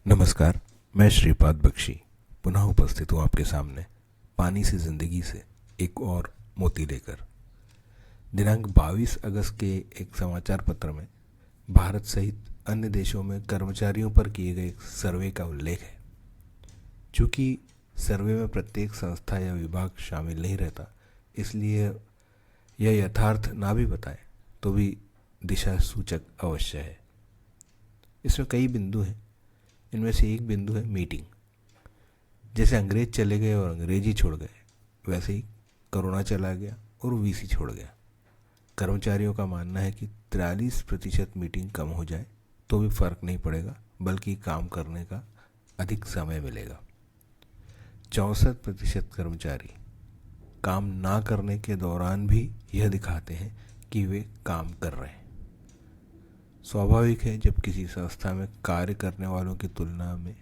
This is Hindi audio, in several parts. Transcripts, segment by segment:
नमस्कार। मैं श्रीपाद बख्शी पुनः उपस्थित हूँ आपके सामने पानी से ज़िंदगी से एक और मोती लेकर। दिनांक 22 अगस्त के एक समाचार पत्र में भारत सहित अन्य देशों में कर्मचारियों पर किए गए एक सर्वे का उल्लेख है। चूँकि सर्वे में प्रत्येक संस्था या विभाग शामिल नहीं रहता, इसलिए यह यथार्थ ना भी बताए तो भी दिशा सूचक अवश्य है। इसमें कई बिंदु हैं। इनमें से एक बिंदु है मीटिंग। जैसे अंग्रेज चले गए और अंग्रेजी छोड़ गए, वैसे ही कोरोना चला गया और वीसी छोड़ गया। कर्मचारियों का मानना है कि 43% मीटिंग कम हो जाए तो भी फर्क नहीं पड़ेगा, बल्कि काम करने का अधिक समय मिलेगा। 64% कर्मचारी काम ना करने के दौरान भी यह दिखाते हैं कि वे काम कर रहे हैं। स्वाभाविक है, जब किसी संस्था में कार्य करने वालों की तुलना में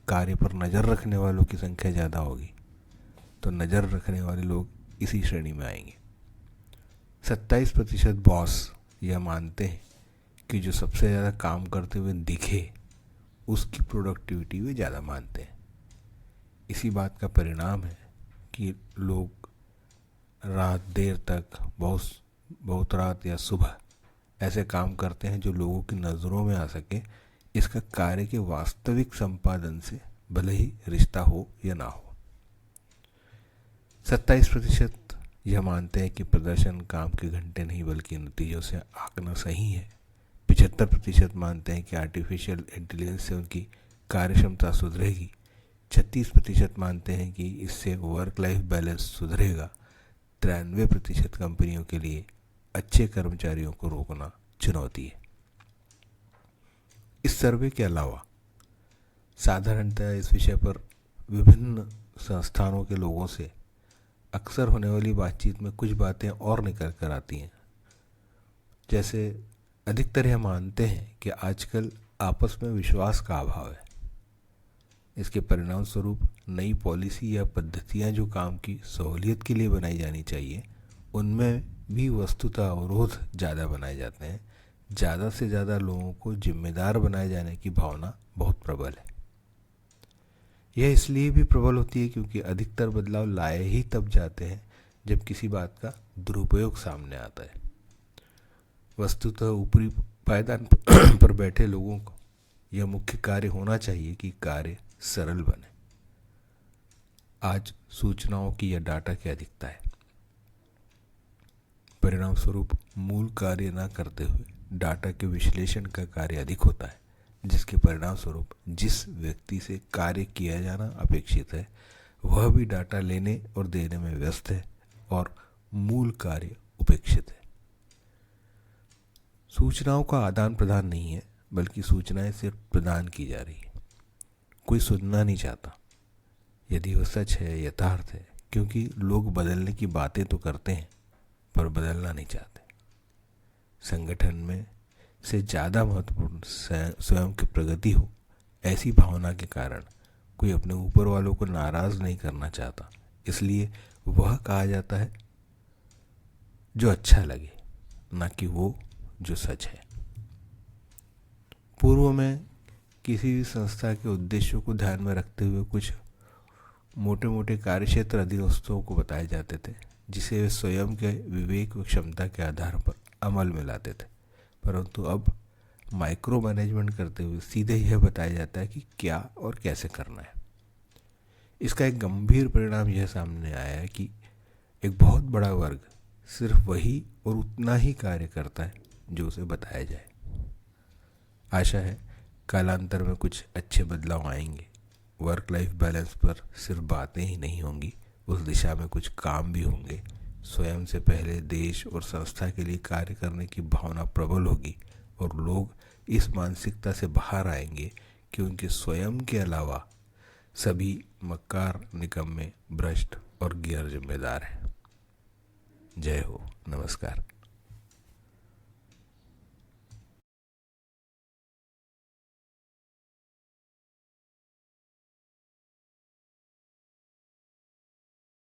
कार्य पर नज़र रखने वालों की संख्या ज़्यादा होगी, तो नज़र रखने वाले लोग इसी श्रेणी में आएंगे। 27% बॉस यह मानते हैं कि जो सबसे ज़्यादा काम करते हुए दिखे उसकी प्रोडक्टिविटी वे ज़्यादा मानते हैं। इसी बात का परिणाम है कि लोग रात देर तक, बहुत रात या सुबह ऐसे काम करते हैं जो लोगों की नज़रों में आ सके। इसका कार्य के वास्तविक संपादन से भले ही रिश्ता हो या ना हो। 27% यह मानते हैं कि प्रदर्शन काम के घंटे नहीं बल्कि नतीजों से आंकना सही है। 75% मानते हैं कि आर्टिफिशियल इंटेलिजेंस से उनकी कार्य क्षमता सुधरेगी। 36% मानते हैं कि इससे वर्क लाइफ बैलेंस सुधरेगा। 93% कंपनियों के लिए अच्छे कर्मचारियों को रोकना चुनौती है। इस सर्वे के अलावा साधारणतः इस विषय पर विभिन्न संस्थानों के लोगों से अक्सर होने वाली बातचीत में कुछ बातें और निकल कर आती हैं। जैसे अधिकतर यह मानते हैं कि आजकल आपस में विश्वास का अभाव है। इसके परिणाम स्वरूप नई पॉलिसी या पद्धतियां जो काम की सहूलियत के लिए बनाई जानी चाहिए, उनमें भी वस्तुतः अवरोध ज़्यादा बनाए जाते हैं। ज़्यादा से ज़्यादा लोगों को जिम्मेदार बनाए जाने की भावना बहुत प्रबल है। यह इसलिए भी प्रबल होती है क्योंकि अधिकतर बदलाव लाए ही तब जाते हैं जब किसी बात का दुरुपयोग सामने आता है। वस्तुतः ऊपरी पायदान पर बैठे लोगों को यह मुख्य कार्य होना चाहिए कि कार्य सरल बने। आज सूचनाओं की या डाटा की अधिकता है। परिणाम स्वरूप मूल कार्य न करते हुए डाटा के विश्लेषण का कार्य अधिक होता है, जिसके परिणाम स्वरूप जिस व्यक्ति से कार्य किया जाना अपेक्षित है वह भी डाटा लेने और देने में व्यस्त है और मूल कार्य उपेक्षित है। सूचनाओं का आदान प्रदान नहीं है, बल्कि सूचनाएं सिर्फ प्रदान की जा रही है। कोई सुनना नहीं चाहता यदि वह सच है, यथार्थ है, क्योंकि लोग बदलने की बातें तो करते हैं पर बदलना नहीं चाहते। संगठन में से ज़्यादा महत्वपूर्ण स्वयं की प्रगति हो, ऐसी भावना के कारण कोई अपने ऊपर वालों को नाराज़ नहीं करना चाहता। इसलिए वह कहा जाता है जो अच्छा लगे, ना कि वो जो सच है। पूर्व में किसी भी संस्था के उद्देश्यों को ध्यान में रखते हुए कुछ मोटे मोटे कार्यक्षेत्र अधीनस्थों को बताए जाते थे, जिसे वे स्वयं के विवेक व क्षमता के आधार पर अमल में लाते थे। परंतु अब माइक्रो मैनेजमेंट करते हुए सीधे यह बताया जाता है कि क्या और कैसे करना है। इसका एक गंभीर परिणाम यह सामने आया है कि एक बहुत बड़ा वर्ग सिर्फ वही और उतना ही कार्य करता है जो उसे बताया जाए। आशा है कालांतर में कुछ अच्छे बदलाव आएंगे। वर्क लाइफ बैलेंस पर सिर्फ बातें ही नहीं होंगी, उस दिशा में कुछ काम भी होंगे। स्वयं से पहले देश और संस्था के लिए कार्य करने की भावना प्रबल होगी और लोग इस मानसिकता से बाहर आएंगे कि उनके स्वयं के अलावा सभी मक्कार, निकम्मे, भ्रष्ट और गैर जिम्मेदार हैं। जय हो। नमस्कार।